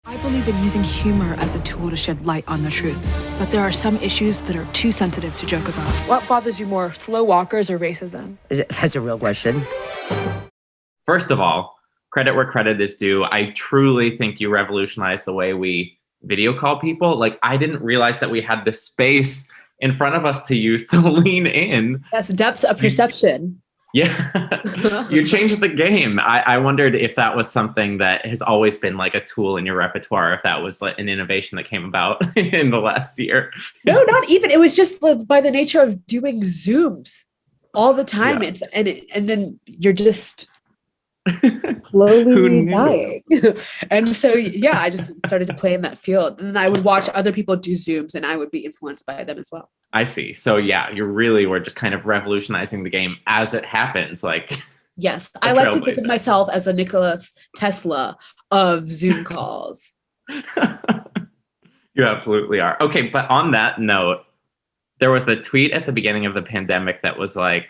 I believe in using humor as a tool to shed light on the truth, but there are some issues that are too sensitive to joke about. What bothers you more, slow walkers or racism? That's a real question. First of all, credit where credit is due. I truly think you revolutionized the way we video call people. Like, I didn't realize that we had this space in front of us to use to lean in. That's depth of perception. Yeah, you changed the game. I wondered if that was something that has always been like a tool in your repertoire, if that was like an innovation that came about in the last year. No, not even. It was just by the nature of doing Zooms all the time. Yeah. And then you're just slowly dying. And so, yeah, I just started to play in that field. And I would watch other people do Zooms and I would be influenced by them as well. I see. So yeah, you really were just kind of revolutionizing the game as it happens. Like, yes, I like to think of myself as the Nikola Tesla of Zoom calls. You absolutely are. Okay, but on that note, there was the tweet at the beginning of the pandemic that was like,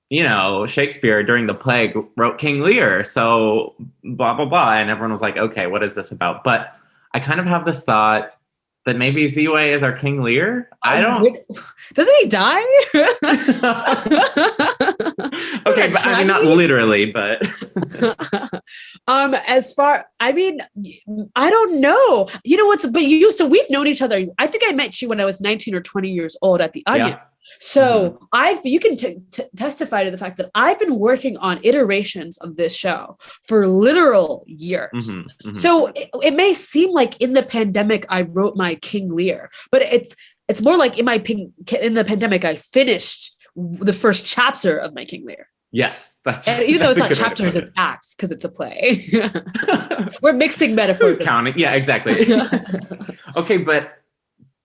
you know, Shakespeare during the plague wrote King Lear, so blah, blah, blah. And everyone was like, okay, what is this about? But I kind of have this thought that maybe Ziwei is our King Lear. I don't. Doesn't he die? Okay, but I mean, not literally, but. I don't know. You know what's, so we've known each other. I think I met you when I was 19 or 20 years old at the Onion. Yeah. So you can testify to the fact that I've been working on iterations of this show for literal years. So it may seem like in the pandemic, I wrote my King Lear, but it's more like in the pandemic, I finished the first chapter of my King Lear. Yes, that's. And even though it's not chapters, it's acts because it's a play. We're mixing metaphors. Who's counting? Yeah, exactly. Okay, but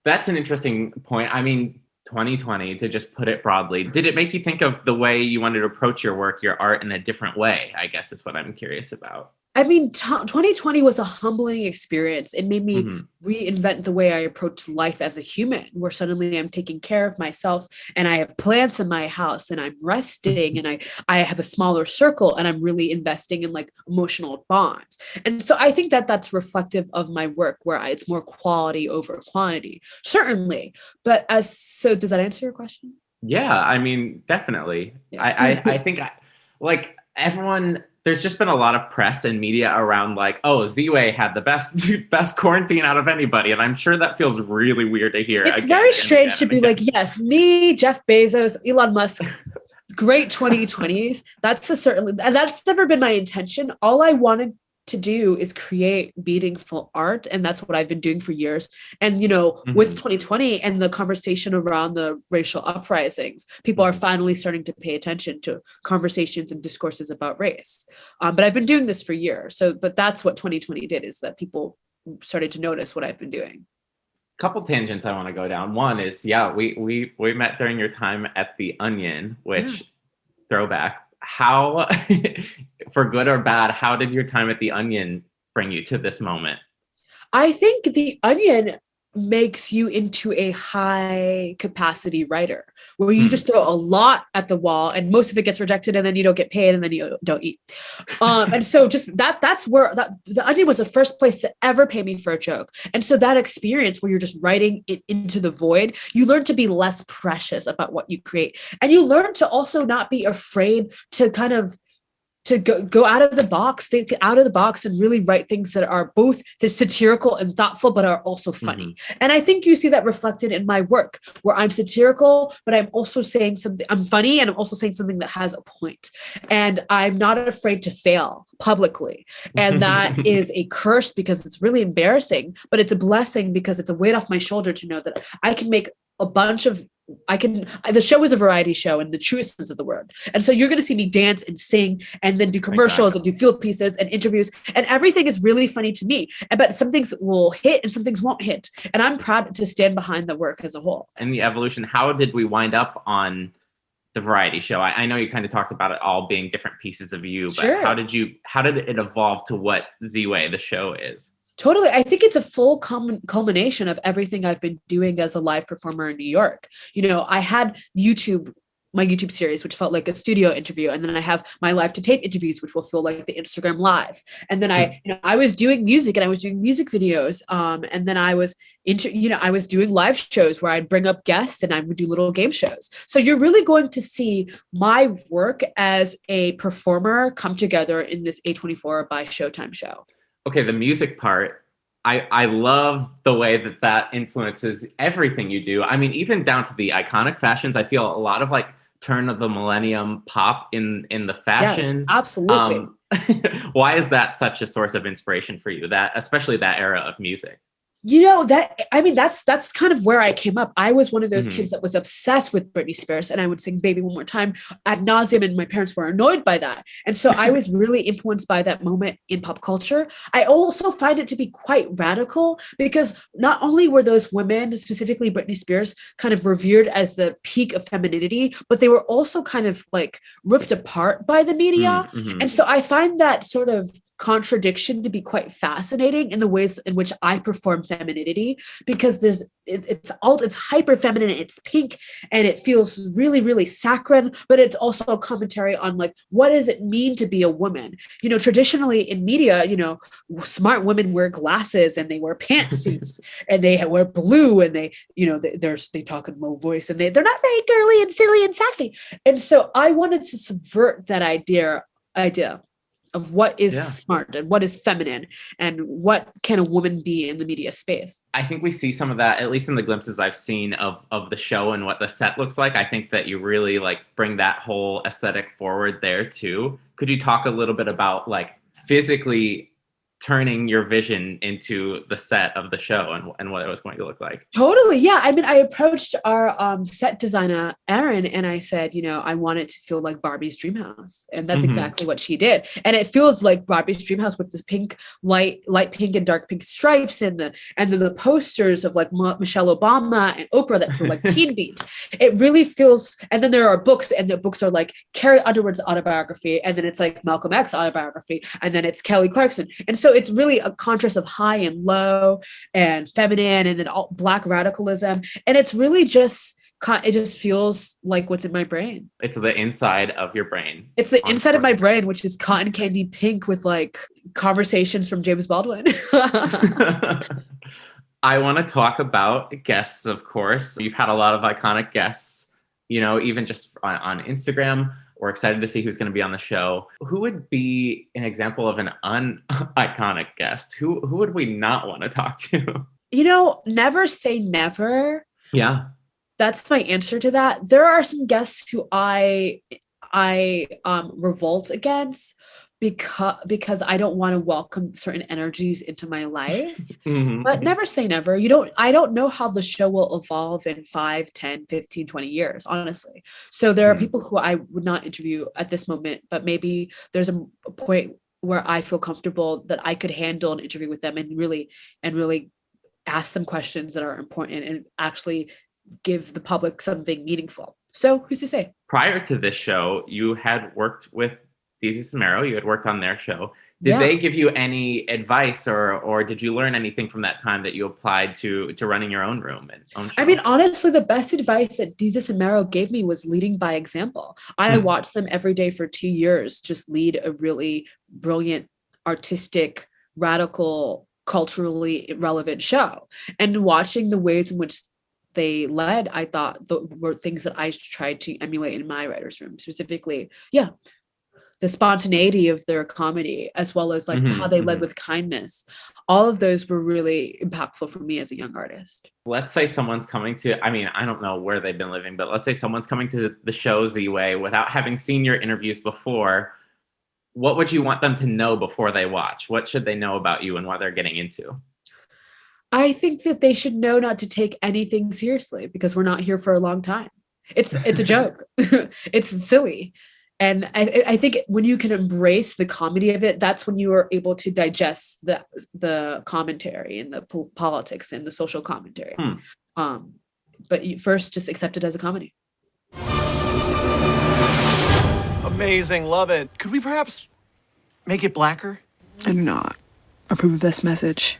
that's an interesting point. I mean, 2020, to just put it broadly, did it make you think of the way you wanted to approach your work, your art in a different way? I guess is what I'm curious about. I mean, 2020 was a humbling experience. It made me reinvent the way I approach life as a human, where suddenly I'm taking care of myself and I have plants in my house and I'm resting and I have a smaller circle and I'm really investing in like emotional bonds. And so I think that that's reflective of my work where it's more quality over quantity, certainly. But does that answer your question? Yeah, I mean, definitely. Yeah. I think like everyone, there's just been a lot of press and media around like, oh, Ziwei had the best quarantine out of anybody. And I'm sure that feels really weird to hear. It's very strange to be like, yes, me, Jeff Bezos, Elon Musk, great 2020s. That's never been my intention. All I wanted to do is create meaningful art. And that's what I've been doing for years. And, you know, with 2020 and the conversation around the racial uprisings, people are finally starting to pay attention to conversations and discourses about race. But I've been doing this for years. But that's what 2020 did, is that people started to notice what I've been doing. Couple tangents I want to go down. One is, we met during your time at the Onion, which throwback. How, for good or bad, how did your time at the Onion bring you to this moment? I think the Onion makes you into a high capacity writer where you just throw a lot at the wall and most of it gets rejected and then you don't get paid and then you don't eat. And so just that's where the Onion was the first place to ever pay me for a joke. And so that experience where you're just writing it into the void, you learn to be less precious about what you create. And you learn to also not be afraid to kind of to go out of the box, think out of the box and really write things that are both satirical and thoughtful, but are also funny. And I think you see that reflected in my work where I'm satirical, but I'm also saying something, I'm funny, and I'm also saying something that has a point. And I'm not afraid to fail publicly. And that is a curse because it's really embarrassing, but it's a blessing because it's a weight off my shoulder to know that I can make a bunch of the show is a variety show in the truest sense of the word. And so you're going to see me dance and sing and then do commercials and do field pieces and interviews, and everything is really funny to me. But some things will hit and some things won't hit. And I'm proud to stand behind the work as a whole. And the evolution, how did we wind up on the variety show? I know you kind of talked about it all being different pieces of you, but how did it evolve to what Ziwei, the show, is? Totally. I think it's a full culmination of everything I've been doing as a live performer in New York. You know, I had YouTube my YouTube series, which felt like a studio interview. And then I have my live to tape interviews, which will feel like the Instagram lives. And then I was doing music and I was doing music videos. And then I was I was doing live shows where I'd bring up guests and I would do little game shows. So you're really going to see my work as a performer come together in this A24 by Showtime show. Okay, the music part, I love the way that influences everything you do. I mean, even down to the iconic fashions, I feel a lot of like turn of the millennium pop in the fashion. Yes, absolutely. Why is that such a source of inspiration for you, that especially that era of music? That's kind of where I came up. I was one of those kids that was obsessed with Britney Spears, and I would sing Baby One More Time ad nauseum, and my parents were annoyed by that. And so I was really influenced by that moment in pop culture. I also find it to be quite radical because not only were those women, specifically Britney Spears, kind of revered as the peak of femininity, but they were also kind of like ripped apart by the media. And so I find that sort of contradiction to be quite fascinating in the ways in which I perform femininity, because it's hyper feminine, it's pink, and it feels really, really saccharine, but it's also a commentary on like, what does it mean to be a woman? Traditionally in media, smart women wear glasses and they wear pantsuits and they wear blue and they talk in low voice and they're not very girly and silly and sassy. And so I wanted to subvert that idea of what is smart and what is feminine and what can a woman be in the media space. I think we see some of that, at least in the glimpses I've seen of the show and what the set looks like. I think that you really like bring that whole aesthetic forward there too. Could you talk a little bit about like physically turning your vision into the set of the show and what it was going to look like? Totally. Yeah. I mean, I approached our set designer, Erin, and I said, I want it to feel like Barbie's dream house. And that's exactly what she did. And it feels like Barbie's dream house with this pink, light pink and dark pink stripes and then the posters of like Michelle Obama and Oprah that feel like Teen Beat. It really feels, and then there are books, and the books are like Carrie Underwood's autobiography, and then it's like Malcolm X autobiography, and then it's Kelly Clarkson. And so it's really a contrast of high and low and feminine and then all Black radicalism. And it's really just, it just feels like what's in my brain. It's the inside of your brain. It's the inside of my brain, which is cotton candy pink with like conversations from James Baldwin. I want to talk about guests, of course. You've had a lot of iconic guests, even just on Instagram. We're excited to see who's going to be on the show. Who would be an example of an un-iconic guest? Who would we not want to talk to? Never say never. Yeah. That's my answer to that. There are some guests who I revolt against because I don't want to welcome certain energies into my life. But never say never. I don't know how the show will evolve in 5, 10, 15, 20 years, honestly. So there are people who I would not interview at this moment, but maybe there's a point where I feel comfortable that I could handle an interview with them and really ask them questions that are important and actually give the public something meaningful. So who's to say? Prior to this show, you had worked with Deezy Samaro. You had worked on their show. Did they give you any advice or did you learn anything from that time that you applied to running your own room and own show? I mean, honestly, the best advice that Deezy Samaro gave me was leading by example. I watched them every day for 2 years just lead a really brilliant, artistic, radical, culturally relevant show. And watching the ways in which they led, I thought were things that I tried to emulate in my writer's room, specifically. Yeah. The spontaneity of their comedy, as well as like how they led with kindness. All of those were really impactful for me as a young artist. Let's say someone's coming to, I don't know where they've been living, but let's say someone's coming to the show Z-Way without having seen your interviews before. What would you want them to know before they watch? What should they know about you and what they're getting into? I think that they should know not to take anything seriously because we're not here for a long time. It's a joke. It's silly. And I think when you can embrace the comedy of it, that's when you are able to digest the commentary and the politics and the social commentary. But you first just accept it as a comedy. Amazing, love it. Could we perhaps make it blacker? I do not approve of this message.